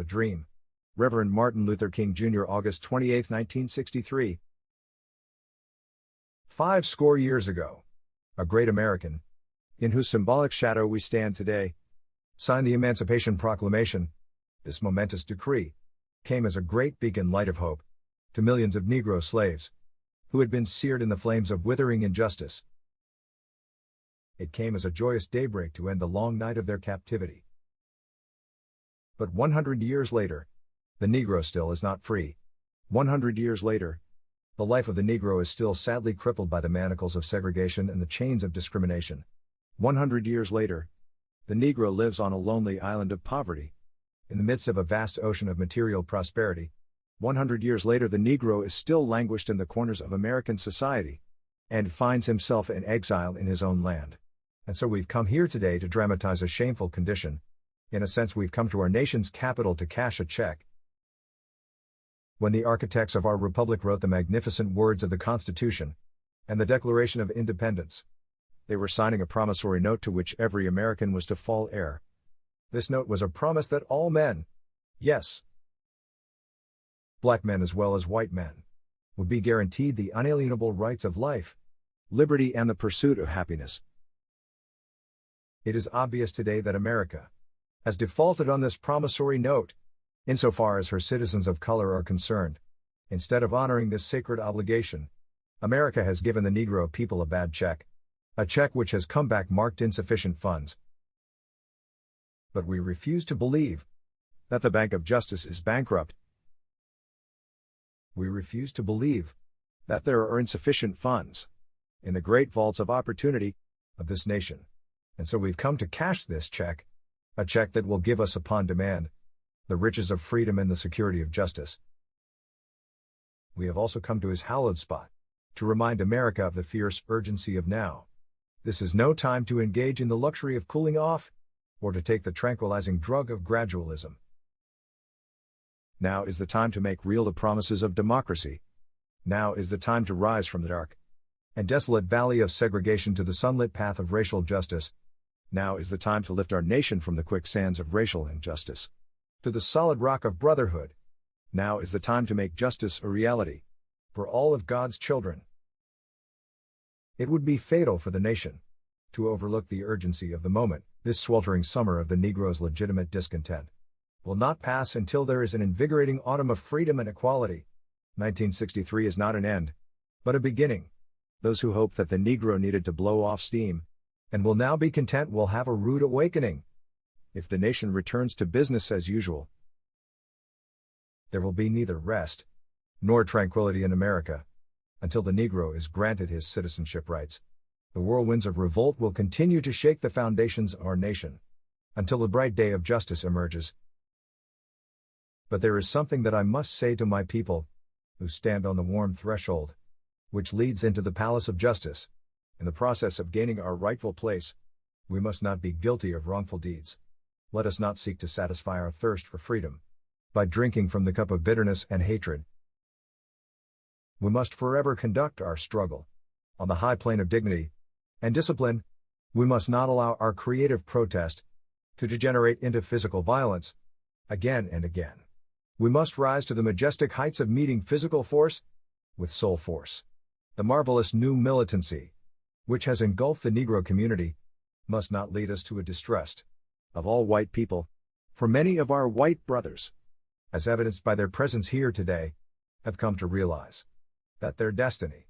a dream. Reverend Martin Luther King Jr. August 28, 1963. 50 years ago, a great American, in whose symbolic shadow we stand today, signed the Emancipation Proclamation. This momentous decree came as a great beacon light of hope to millions of Negro slaves who had been seared in the flames of withering injustice. It came as a joyous daybreak to end the long night of their captivity. But 100 years later, the Negro still is not free. 100 years later, the life of the Negro is still sadly crippled by the manacles of segregation and the chains of discrimination. 100 years later, the Negro lives on a lonely island of poverty, in the midst of a vast ocean of material prosperity. 100 years later, the Negro is still languished in the corners of American society, and finds himself in exile in his own land. And so we've come here today to dramatize a shameful condition. In a sense, we've come to our nation's capital to cash a check. When the architects of our republic wrote the magnificent words of the Constitution and the Declaration of Independence, they were signing a promissory note to which every American was to fall heir. This note was a promise that all men, yes, black men as well as white men, would be guaranteed the unalienable rights of life, liberty, and the pursuit of happiness. It is obvious today that America has defaulted on this promissory note, insofar as her citizens of color are concerned. Instead of honoring this sacred obligation, America has given the Negro people a bad check, a check which has come back marked insufficient funds. But we refuse to believe that the Bank of Justice is bankrupt. We refuse to believe that there are insufficient funds in the great vaults of opportunity of this nation. And so we've come to cash this check, a check that will give us upon demand the riches of freedom and the security of justice. We have also come to his hallowed spot to remind America of the fierce urgency of now. This is no time to engage in the luxury of cooling off, or to take the tranquilizing drug of gradualism. Now is the time to make real the promises of democracy. Now is the time to rise from the dark and desolate valley of segregation to the sunlit path of racial justice. Now is the time to lift our nation from the quicksands of racial injustice to the solid rock of brotherhood. Now is the time to make justice a reality for all of God's children. It would be fatal for the nation to overlook the urgency of the moment. This sweltering summer of the Negro's legitimate discontent will not pass until there is an invigorating autumn of freedom and equality. 1963 is not an end, but a beginning. Those who hoped that the Negro needed to blow off steam and will now be content will have a rude awakening. If the nation returns to business as usual, there will be neither rest nor tranquility in America until the Negro is granted his citizenship rights. The whirlwinds of revolt will continue to shake the foundations of our nation until the bright day of justice emerges. But there is something that I must say to my people who stand on the warm threshold which leads into the palace of justice. In the process of gaining our rightful place, we must not be guilty of wrongful deeds. Let us not seek to satisfy our thirst for freedom by drinking from the cup of bitterness and hatred. We must forever conduct our struggle on the high plane of dignity and discipline. We must not allow our creative protest to degenerate into physical violence again and again. We must rise to the majestic heights of meeting physical force with soul force. The marvelous new militancy which has engulfed the Negro community must not lead us to a distrust of all white people, for many of our white brothers, as evidenced by their presence here today, have come to realize that their destiny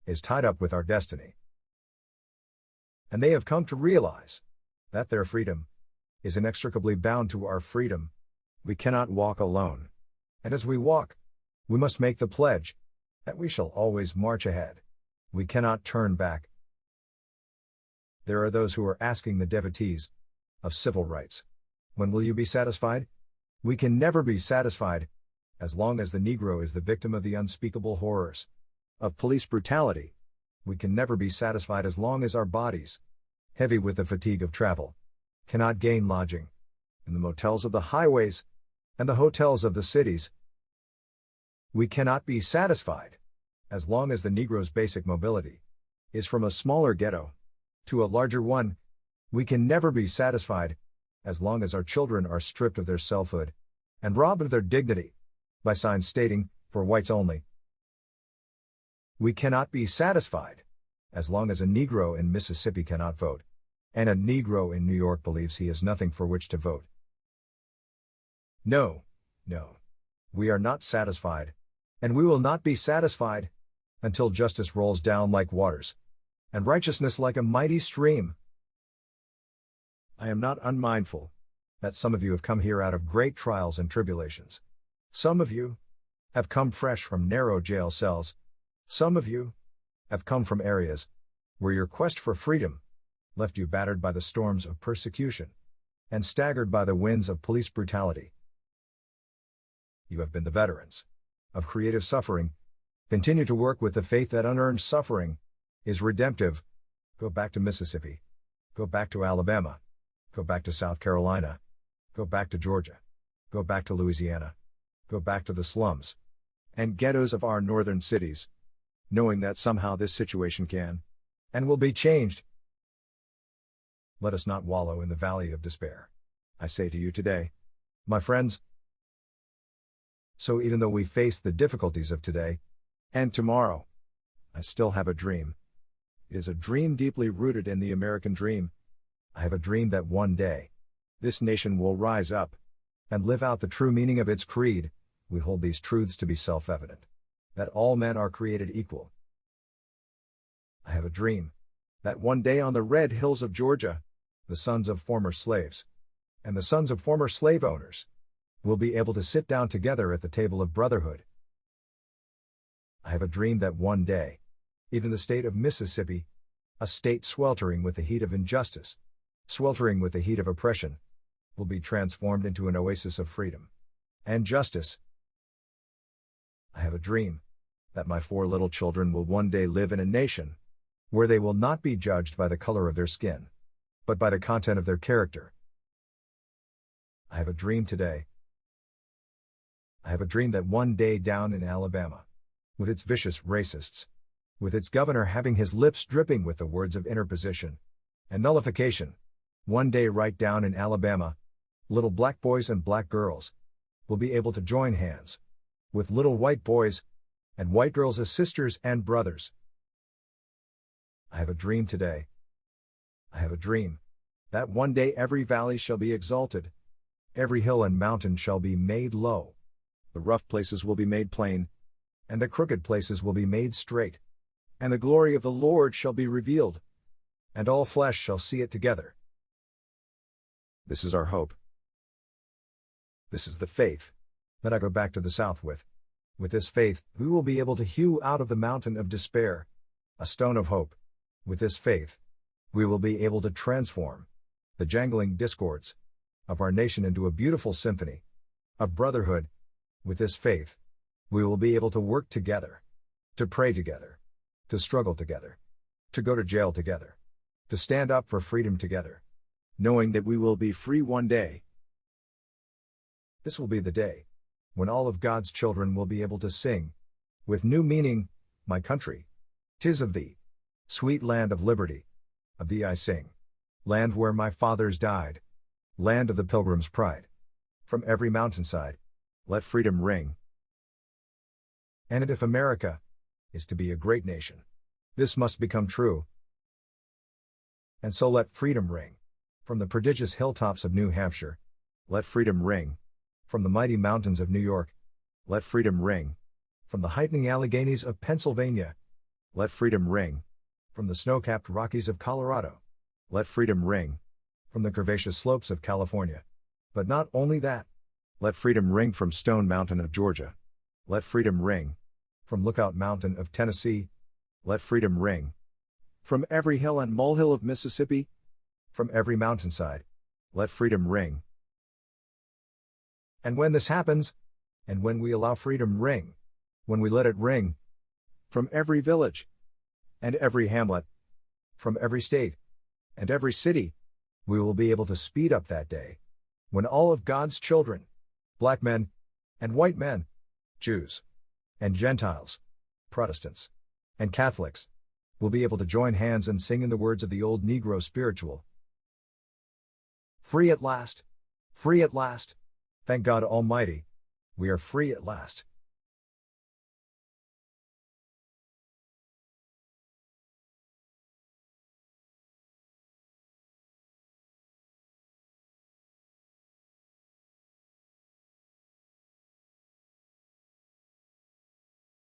is tied up with our destiny. And they have come to realize that their freedom is inextricably bound to our freedom. We cannot walk alone. And as we walk, we must make the pledge that we shall always march ahead. We cannot turn back. There are those who are asking the devotees of civil rights, when will you be satisfied? We can never be satisfied as long as the Negro is the victim of the unspeakable horrors of police brutality. We can never be satisfied as long as our bodies, heavy with the fatigue of travel, cannot gain lodging in the motels of the highways and the hotels of the cities. We cannot be satisfied as long as the Negro's basic mobility is from a smaller ghetto to a larger one. We can never be satisfied as long as our children are stripped of their selfhood and robbed of their dignity, by signs stating, "For whites only." We cannot be satisfied as long as a Negro in Mississippi cannot vote, and a Negro in New York believes he has nothing for which to vote. No, no. We are not satisfied, and we will not be satisfied until justice rolls down like waters, and righteousness like a mighty stream. I am not unmindful that some of you have come here out of great trials and tribulations. Some of you have come fresh from narrow jail cells. Some of you have come from areas where your quest for freedom left you battered by the storms of persecution and staggered by the winds of police brutality. You have been the veterans of creative suffering. Continue to work with the faith that unearned suffering is redemptive. Go back to Mississippi. Go back to Alabama. Go back to South Carolina. Go back to Georgia. Go back to Louisiana. Go back to the slums and ghettos of our northern cities, knowing that somehow this situation can and will be changed. Let us not wallow in the valley of despair. I say to you today, my friends, so even though we face the difficulties of today and tomorrow, I still have a dream. It is a dream deeply rooted in the American dream. I have a dream that one day, this nation will rise up and live out the true meaning of its creed. We hold these truths to be self-evident, that all men are created equal. I have a dream that one day on the red hills of Georgia, the sons of former slaves and the sons of former slave owners will be able to sit down together at the table of brotherhood. I have a dream that one day, even the state of Mississippi, a state sweltering with the heat of injustice, sweltering with the heat of oppression, will be transformed into an oasis of freedom and justice. I have a dream that my 4 little children will one day live in a nation where they will not be judged by the color of their skin, but by the content of their character. I have a dream today. I have a dream that one day down in Alabama, with its vicious racists, with its governor having his lips dripping with the words of interposition and nullification, one day right down in Alabama, little black boys and black girls will be able to join hands with little white boys and white girls as sisters and brothers. I have a dream today. I have a dream that one day every valley shall be exalted, every hill and mountain shall be made low, the rough places will be made plain, and the crooked places will be made straight, and the glory of the Lord shall be revealed, and all flesh shall see it together. This is our hope. This is the faith that I go back to the South with. With this faith, we will be able to hew out of the mountain of despair a stone of hope. With this faith, we will be able to transform the jangling discords of our nation into a beautiful symphony of brotherhood. With this faith, we will be able to work together, to pray together, to struggle together, to go to jail together, to stand up for freedom together, knowing that we will be free one day. This will be the day when all of God's children will be able to sing, with new meaning, "My country, 'tis of thee, sweet land of liberty, of thee I sing, land where my fathers died, land of the pilgrim's pride. From every mountainside, let freedom ring." And if America is to be a great nation, this must become true. And so let freedom ring from the prodigious hilltops of New Hampshire, let freedom ring from the mighty mountains of New York, let freedom ring from the heightening Alleghenies of Pennsylvania, let freedom ring from the snow-capped Rockies of Colorado, let freedom ring from the curvaceous slopes of California. But not only that, let freedom ring from Stone Mountain of Georgia, let freedom ring from Lookout Mountain of Tennessee, let freedom ring from every hill and molehill of Mississippi, from every mountainside, let freedom ring. And when this happens, and when we allow freedom ring, when we let it ring from every village and every hamlet, from every state and every city, we will be able to speed up that day when all of God's children, black men and white men, Jews and Gentiles, Protestants and Catholics, will be able to join hands and sing in the words of the old Negro spiritual. Free at last, free at last, Thank God Almighty. We are free at last.